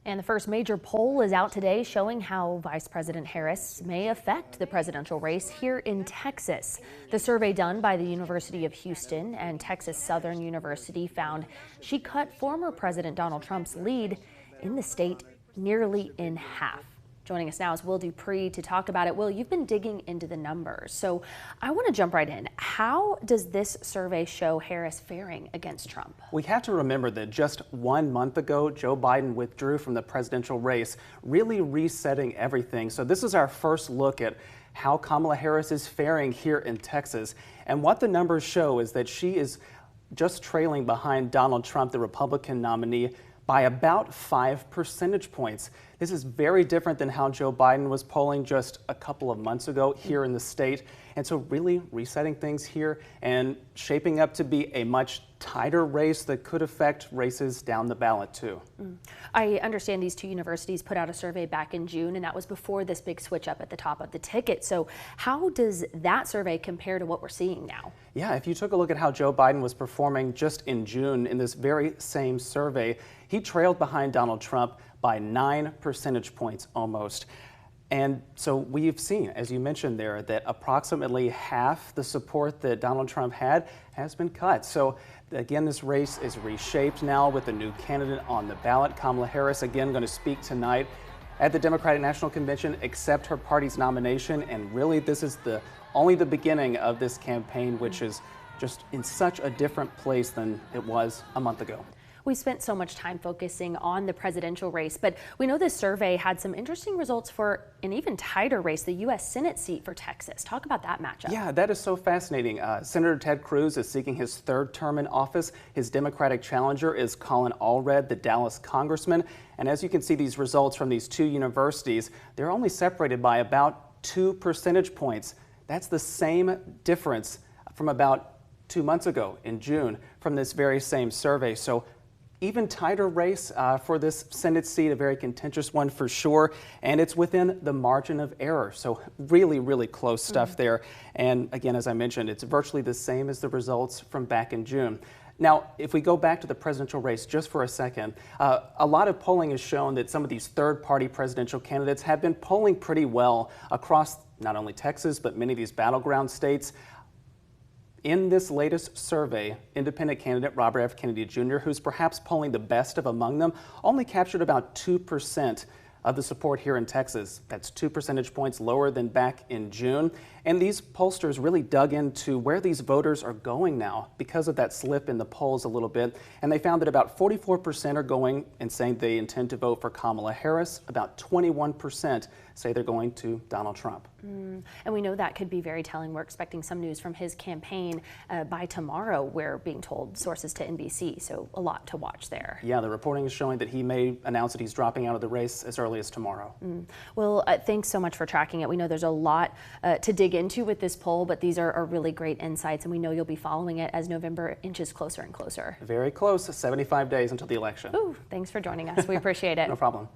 And the first major poll is out today showing how Vice President Harris may affect the presidential race here in Texas. The survey done by the University of Houston and Texas Southern University found she cut former President Donald Trump's lead in the state nearly in half. Joining us now is Will Dupree to talk about it. Will, you've been digging into the numbers, so I want to jump right in. How does this survey show Harris faring against Trump? We have to remember that just 1 month ago, Joe Biden withdrew from the presidential race, really resetting everything. So this is our first look at how Kamala Harris is faring here in Texas. And what the numbers show is that she is just trailing behind Donald Trump, the Republican nominee, by about 5 percentage points. This is very different than how Joe Biden was polling just a couple of months ago here in the state. And so really resetting things here and shaping up to be a much tighter race that could affect races down the ballot too. I understand these two universities put out a survey back in June, and that was before this big switch up at the top of the ticket. So how does that survey compare to what we're seeing now? Yeah, if you took a look at how Joe Biden was performing just in June in this very same survey, he trailed behind Donald Trump by 9 percentage points almost. And so we've seen, as you mentioned there, that approximately half the support that Donald Trump had has been cut. So again, this race is reshaped now with a new candidate on the ballot. Kamala Harris, again, going to speak tonight at the Democratic National Convention, accept her party's nomination. And really, this is only the beginning of this campaign, which is just in such a different place than it was a month ago. We spent so much time focusing on the presidential race, but we know this survey had some interesting results for an even tighter race, the U.S. Senate seat for Texas. Talk about that matchup. Yeah, that is so fascinating. Senator Ted Cruz is seeking his third term in office. His Democratic challenger is Allred, the Dallas congressman. And as you can see, these results from these two universities, they're only separated by about 2 percentage points. That's the same difference from about 2 months ago in June from this very same survey. So even tighter race for this Senate seat, a very contentious one for sure, and it's within the margin of error. So really, really close stuff there. And again, as I mentioned, it's virtually the same as the results from back in June. Now, if we go back to the presidential race just for a second, a lot of polling has shown that some of these third-party presidential candidates have been polling pretty well across not only Texas, but many of these battleground states. In this latest survey, independent candidate Robert F. Kennedy Jr., who's perhaps polling the best of among them, only captured about 2% of the support here in Texas. That's 2 percentage points lower than back in June. And these pollsters really dug into where these voters are going now because of that slip in the polls a little bit. And they found that about 44% are going and saying they intend to vote for Kamala Harris. About 21% say they're going to Donald Trump. And we know that could be very telling. We're expecting some news from his campaign by tomorrow, we're being told, sources to NBC. So a lot to watch there. Yeah, the reporting is showing that he may announce that he's dropping out of the race as early as tomorrow. Well, thanks so much for tracking it. We know there's a lot to dig into with this poll, but these are really great insights, and we know you'll be following it as November inches closer and closer. Very close, 75 days until the election. Ooh, thanks for joining us. We appreciate it. No problem.